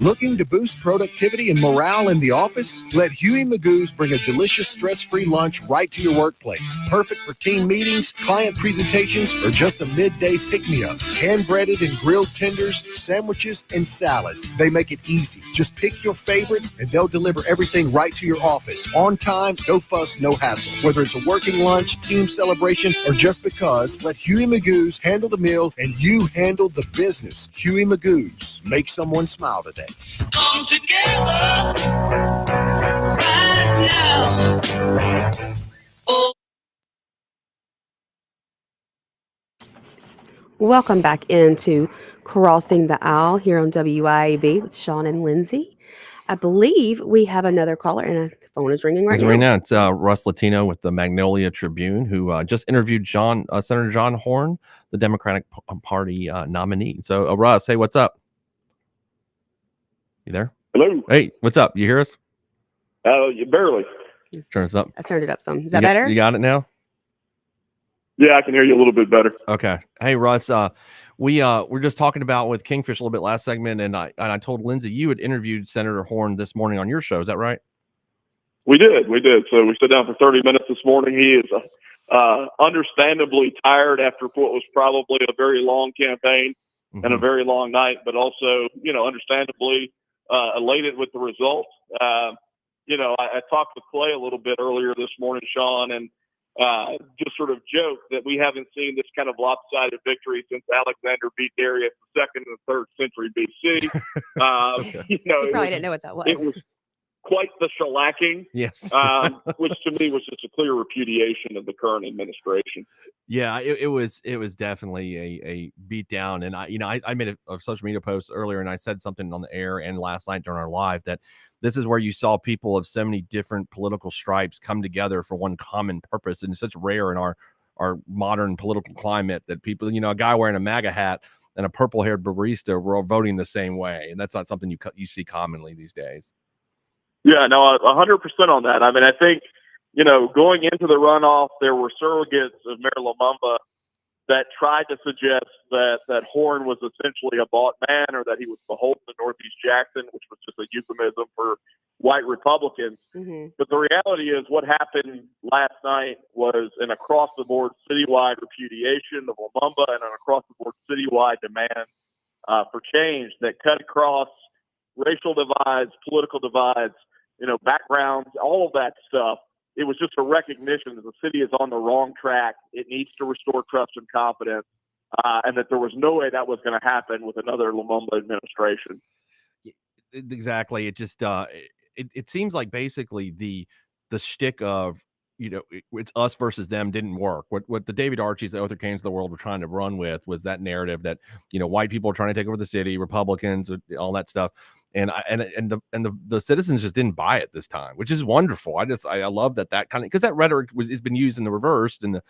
Looking to boost productivity and morale in the office? Let Huey Magoo's bring a delicious stress-free lunch right to your workplace. Perfect for team meetings, client presentations, or just a midday pick-me-up. Hand-breaded and grilled tenders, sandwiches, and salads. They make it easy. Just pick your favorites, and they'll deliver everything right to your office. On time, no fuss, no hassle. Whether it's a working lunch, team celebration, or just because, let Huey Magoo's handle the meal, and you handle the business. Huey Magoo's. Make someone smile today. Come together right now. Oh. Welcome back into Crossing the Aisle here on WIAB with Sean and Lindsay. I believe we have another caller, and the phone is ringing right now. It's Russ Latino with the Magnolia Tribune, who just interviewed Senator John Horhn, the Democratic Party nominee. So, Russ, hey, what's up? You there? Hello. Hey, what's up? You hear us? Barely. Turn us up. I turned it up some. Is that better? You got it now? Yeah, I can hear you a little bit better. Okay. Hey, Russ, we're just talking about with Kingfish a little bit last segment, and I told Lindsay you had interviewed Senator Horhn this morning on your show. Is that right? We did. So we sat down for 30 minutes this morning. He is understandably tired after what was probably a very long campaign and a very long night, but also, understandably elated with the results. I talked with Clay a little bit earlier this morning, Sean, and just sort of joked that we haven't seen this kind of lopsided victory since Alexander beat Darius II in the 3rd century BC. You probably didn't know what that was. It was quite the shellacking, yes, which to me was just a clear repudiation of the current administration. Yeah, it was definitely a beat down. And I made a social media post earlier, and I said something on the air and last night during our live that this is where you saw people of so many different political stripes come together for one common purpose. And it's such rare in our modern political climate that people, a guy wearing a MAGA hat and a purple-haired barista were all voting the same way. And that's not something you see commonly these days. Yeah, no, 100% on that. I mean, I think, going into the runoff, there were surrogates of Mayor Lumumba that tried to suggest that Horhn was essentially a bought man, or that he was beholden to Northeast Jackson, which was just a euphemism for white Republicans. Mm-hmm. But the reality is what happened last night was an across-the-board citywide repudiation of Lumumba and an across-the-board citywide demand for change that cut across racial divides, political divides, backgrounds, all of that stuff. It was just a recognition that the city is on the wrong track. It needs to restore trust and confidence, and that there was no way that was going to happen with another Lumumba administration. Exactly. It just it seems like basically the shtick of it's us versus them didn't work. What the David Archies, the Arthur Kanes of the world were trying to run with was that narrative that white people are trying to take over the city, Republicans, all that stuff, and the citizens just didn't buy it this time, which is wonderful. I love that kind of, because that rhetoric has been used in the reverse in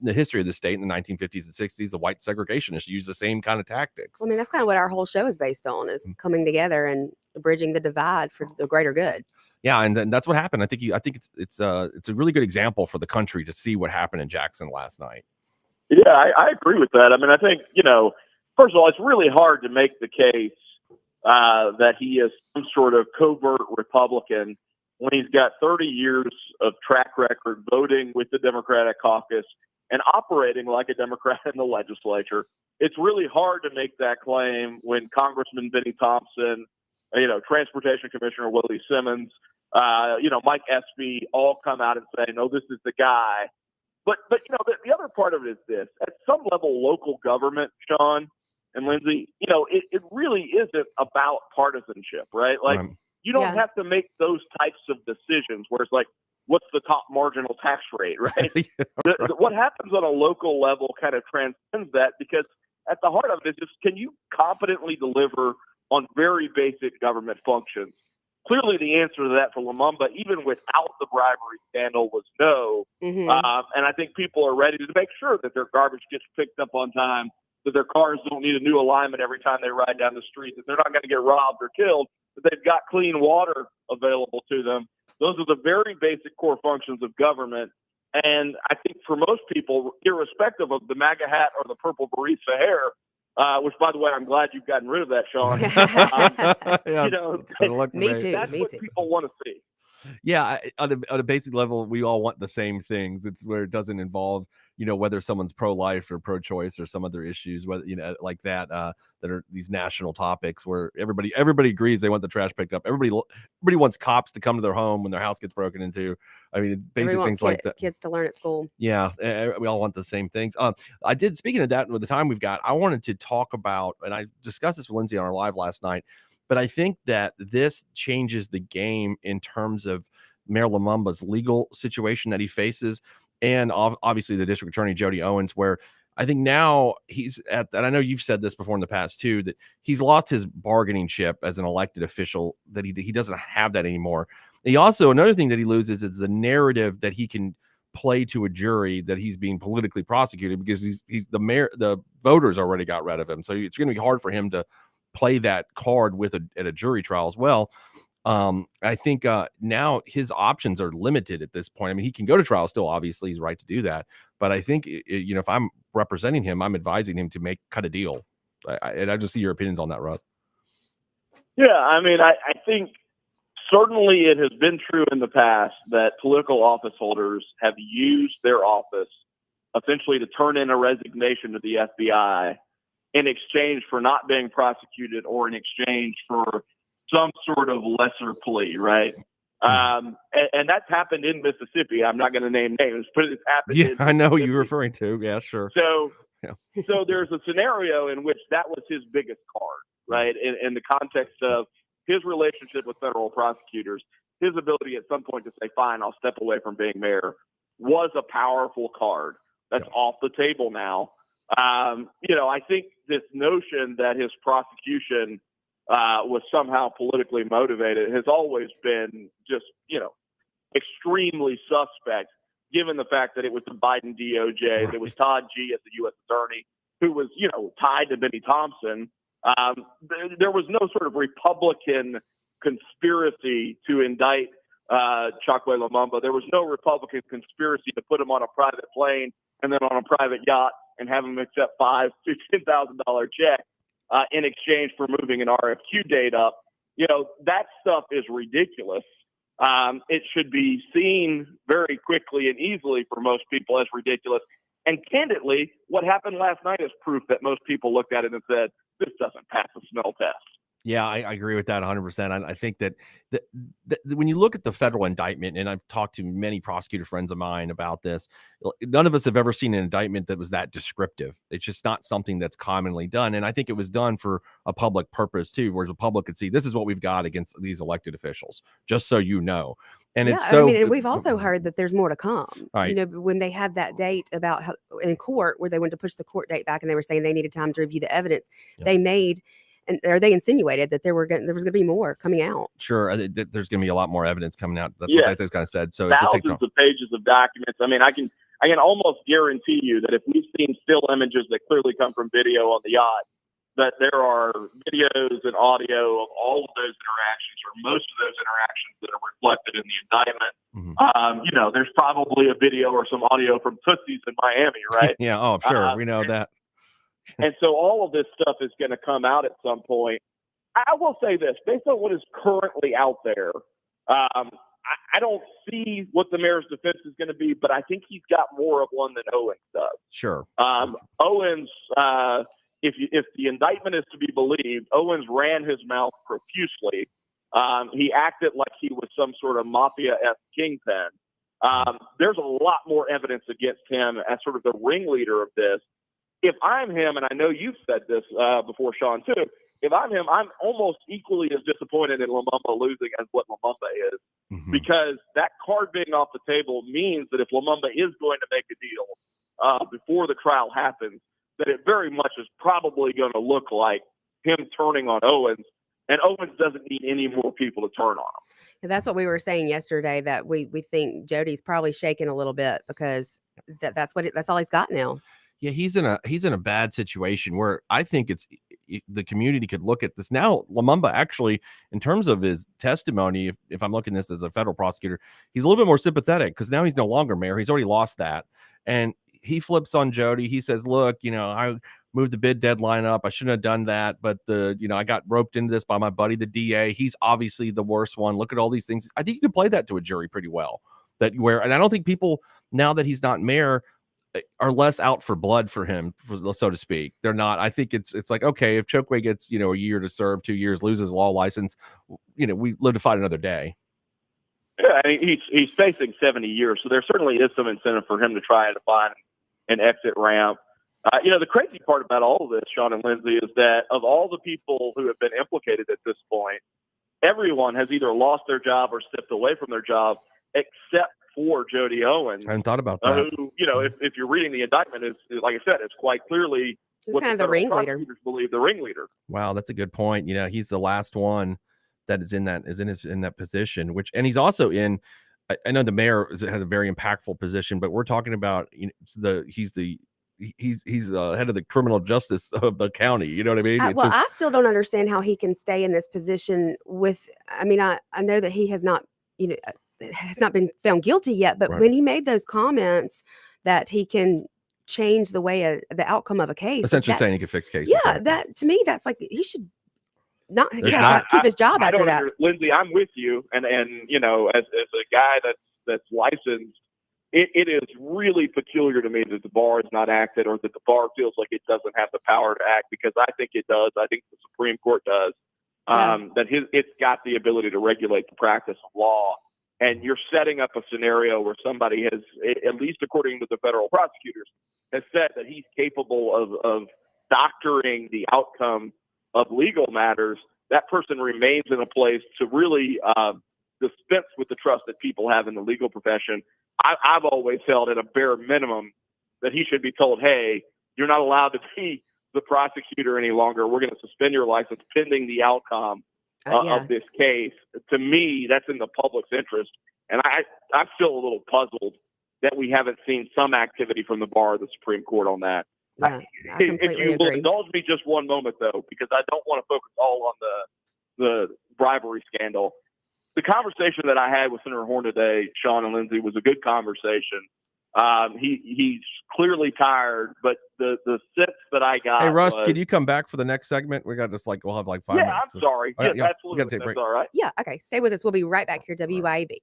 the history of the state in the 1950s and 60s. The white segregationists used the same kind of tactics. Well, I mean, that's kind of what our whole show is based on, is coming together and bridging the divide for the greater good. Yeah, and that's what happened. I think it's a really good example for the country to see what happened in Jackson last night. Yeah, I agree with that. I mean, I think, first of all, it's really hard to make the case that he is some sort of covert Republican when he's got 30 years of track record voting with the Democratic caucus and operating like a Democrat in the legislature. It's really hard to make that claim when Congressman Benny Thompson Transportation Commissioner Willie Simmons, Mike Espy, all come out and say, no, this is the guy. But the other part of it is this: at some level, local government, Sean and Lindsay, it really isn't about partisanship, right? Like you don't have to make those types of decisions where it's like, what's the top marginal tax rate, right? What happens on a local level kind of transcends that, because at the heart of it is just, can you competently deliver on very basic government functions? Clearly, the answer to that for Lumumba, even without the bribery scandal, was no. And I think people are ready to make sure that their garbage gets picked up on time, that their cars don't need a new alignment every time they ride down the street, that they're not going to get robbed or killed, that they've got clean water available to them. Those are the very basic core functions of government. And I think for most people, irrespective of the MAGA hat or the purple barista hair, which, by the way, I'm glad you've gotten rid of that, Sean. Me too. That's what people want to see. Yeah, on a basic level, we all want the same things. It's where it doesn't involve, whether someone's pro-life or pro-choice or some other issues, whether like that that are these national topics where everybody agrees they want the trash picked up. Everybody wants cops to come to their home when their house gets broken into. I mean, basic things like that. Kids to learn at school. Yeah, we all want the same things. Speaking of that, with the time we've got, I wanted to talk about, and I discussed this with Lindsay on our live last night, but I think that this changes the game in terms of Mayor Lumumba's legal situation that he faces, and obviously the district attorney, Jody Owens, where I think now he's at, and I know you've said this before in the past too, that he's lost his bargaining chip as an elected official, that he doesn't have that anymore. He also, another thing that he loses is the narrative that he can play to a jury that he's being politically prosecuted, because he's the mayor, the voters already got rid of him. So it's going to be hard for him to play that card at a jury trial as well. I think now his options are limited at this point. I mean, he can go to trial still, obviously he's right to do that, but I think if I'm representing him, I'm advising him to cut a deal. And I just see your opinions on that, Russ. Yeah, I mean, I think certainly it has been true in the past that political office holders have used their office essentially to turn in a resignation to the FBI in exchange for not being prosecuted, or in exchange for some sort of lesser plea, right? And that's happened in Mississippi. I'm not going to name names, but it's happened. Yeah, I know who you're referring to. Yeah, sure. So there's a scenario in which that was his biggest card, right? In the context of his relationship with federal prosecutors, his ability at some point to say, fine, I'll step away from being mayor, was a powerful card. That's off the table now. I think this notion that his prosecution was somehow politically motivated has always been just, extremely suspect, given the fact that it was the Biden DOJ, right. It was Todd G as the U.S. attorney, who was, tied to Benny Thompson. There was no sort of Republican conspiracy to indict Chokwe Lumumba. There was no Republican conspiracy to put him on a private plane and then on a private yacht and have him accept $10,000 check in exchange for moving an RFQ date up. That stuff is ridiculous. It should be seen very quickly and easily for most people as ridiculous. And candidly, what happened last night is proof that most people looked at it and said, this doesn't pass the smell test. Yeah, I agree with that 100%. I think that when you look at the federal indictment, and I've talked to many prosecutor friends of mine about this, none of us have ever seen an indictment that was that descriptive. It's just not something that's commonly done. And I think it was done for a public purpose too, where the public could see this is what we've got against these elected officials, just so you know. And it's so. And we've also heard that there's more to come. Right. When they had that date about in court where they wanted to push the court date back, and they were saying they needed time to review the evidence, they made. Or they insinuated that there was going to be more coming out. Sure, there's going to be a lot more evidence coming out. That's what they kind of said. So thousands of pages of documents. I mean, I can almost guarantee you that if we've seen still images that clearly come from video on the yacht, that there are videos and audio of all of those interactions, or most of those interactions, that are reflected in the indictment. Mm-hmm. There's probably a video or some audio from Tootsie's in Miami, right? Yeah. Oh, sure. We know that. And so all of this stuff is going to come out at some point. I will say this, based on what is currently out there, I don't see what the mayor's defense is going to be, but I think he's got more of one than Owens does. Sure. Owens, if the indictment is to be believed, Owens ran his mouth profusely. He acted like he was some sort of mafia-esque kingpin. There's a lot more evidence against him as sort of the ringleader of this. If I'm him, and I know you've said this before, Sean, too, if I'm him, I'm almost equally as disappointed in Lumumba losing as what Lumumba is, because that card being off the table means that if Lumumba is going to make a deal before the trial happens, that it very much is probably going to look like him turning on Owens, and Owens doesn't need any more people to turn on him. And that's what we were saying yesterday, that we think Jody's probably shaking a little bit because that's all he's got now. Yeah, he's in a bad situation where I think the community could look at this now. Lumumba actually, in terms of his testimony, if I'm looking at this as a federal prosecutor, he's a little bit more sympathetic because now he's no longer mayor. He's already lost that, and he flips on Jody. He says, "Look, I moved the bid deadline up. I shouldn't have done that, but I got roped into this by my buddy, the DA. He's obviously the worst one. Look at all these things." I think you can play that to a jury pretty well. And I don't think people, now that he's not mayor, are less out for blood for him, so to speak. They're not. I think it's like, okay, if Chokwe gets, a year to serve, 2 years, loses law license, we live to fight another day. Yeah, he's facing 70 years, so there certainly is some incentive for him to try to find an exit ramp. The crazy part about all of this, Sean and Lindsay, is that of all the people who have been implicated at this point, everyone has either lost their job or stepped away from their job, except for Jody Owens. I hadn't thought about that. Who, if you're reading the indictment, is like I said, it's quite clearly what kind of the the ringleader. prosecutors believe the ringleader. Wow, that's a good point. He's the last one that is in that position. And he's also in. I know the mayor has a very impactful position, but we're talking about he's the head of the criminal justice of the county. You know what I mean? I still don't understand how he can stay in this position I know that he has not, has not been found guilty yet, but when he made those comments that he can change the way the outcome of a case, essentially saying he could fix cases. Yeah, that to me, that's like he should not keep his job after that. Lindsay, I'm with you, and as a guy that's licensed, it is really peculiar to me that the bar is not acted, or that the bar feels like it doesn't have the power to act, because I think it does. I think the Supreme Court does. That it's got the ability to regulate the practice of law. And you're setting up a scenario where somebody has, at least according to the federal prosecutors, has said that he's capable of doctoring the outcome of legal matters. That person remains in a place to really dispense with the trust that people have in the legal profession. I've always held at a bare minimum that he should be told, hey, you're not allowed to be the prosecutor any longer. We're going to suspend your license pending the outcome of this case. To me, that's in the public's interest. And I'm still a little puzzled that we haven't seen some activity from the bar of the Supreme Court on that. Yeah, If you will indulge me just one moment, though, because I don't want to focus all on the bribery scandal. The conversation that I had with Senator Horn today, Sean and Lindsay, was a good conversation. He's clearly tired, but the sense that I got. Hey, Russ, can you come back for the next segment? We got we'll have 5 minutes. Yeah, I'm sorry. Yes, absolutely. We got to take a break. That's all right. Yeah, okay. Stay with us. We'll be right back here, WIAB.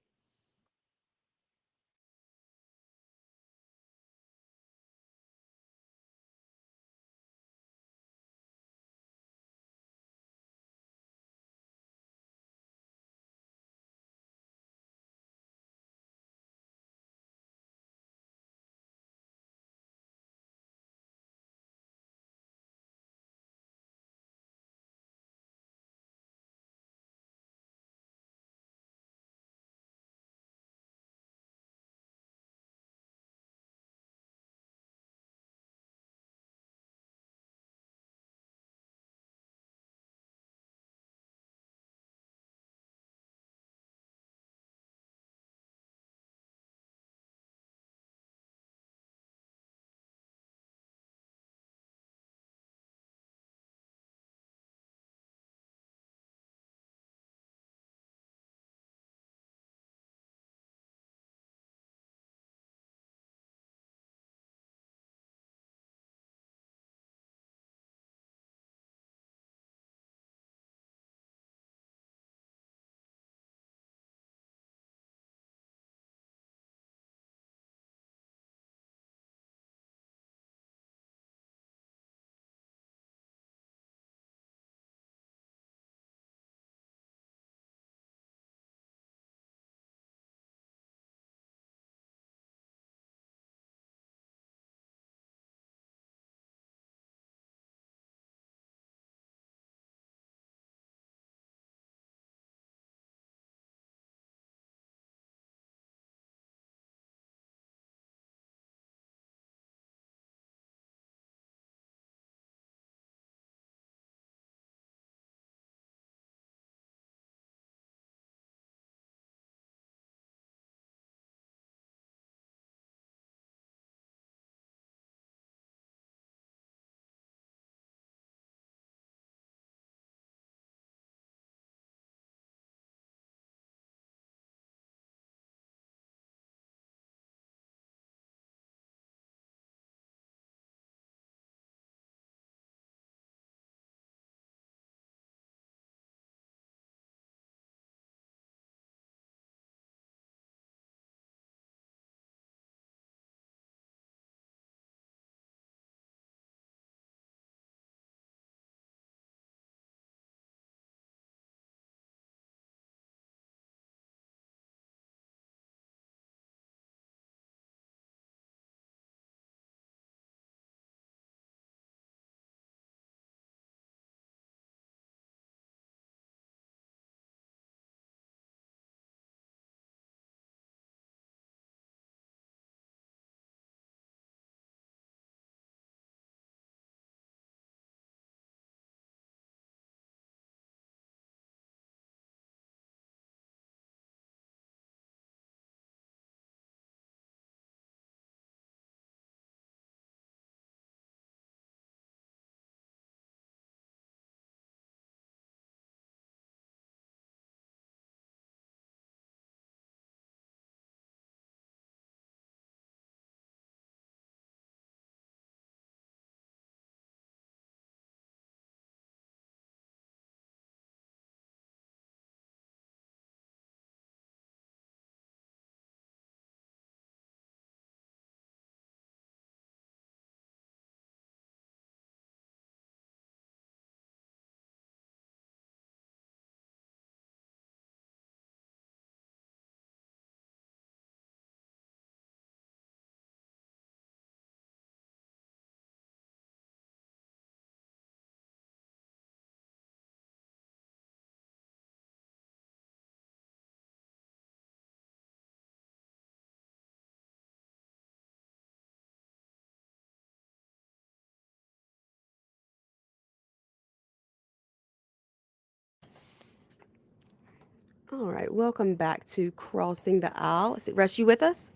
All right. Welcome back to Crossing the Aisle. Is it Russ, you with us?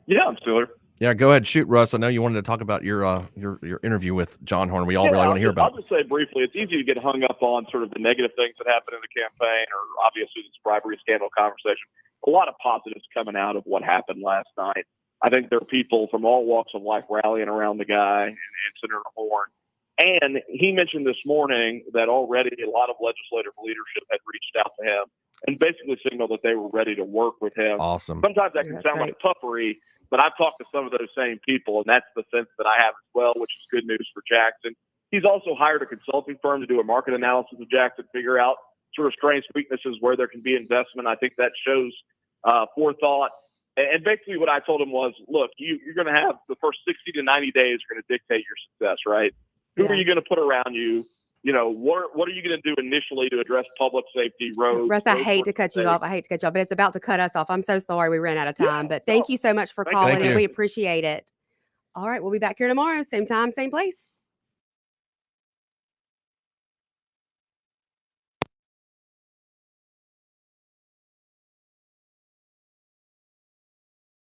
Yeah, I'm still here. Yeah, go ahead, shoot, Russ. I know you wanted to talk about your interview with John Horn. We all really want to hear about. I'll just say briefly, it's easy to get hung up on sort of the negative things that happened in the campaign, or obviously this bribery scandal conversation. A lot of positives coming out of what happened last night. I think there are people from all walks of life rallying around the guy and Senator Horn. And he mentioned this morning that already a lot of legislative leadership had reached out to him and basically signaled that they were ready to work with him. Awesome. Sometimes that can sound like puffery, but I've talked to some of those same people, and that's the sense that I have as well, which is good news for Jackson. He's also hired a consulting firm to do a market analysis of Jackson, figure out sort of strengths, weaknesses, where there can be investment. I think that shows forethought. And basically what I told him was, look, you're going to have the first 60 to 90 days are going to dictate your success, right? Who are you going to put around you? You know, what are you going to do initially to address public safety, roads? Russ, I hate to cut you off. But it's about to cut us off. I'm so sorry we ran out of time. But thank you so much for calling, and we appreciate it. All right, we'll be back here tomorrow, same time, same place.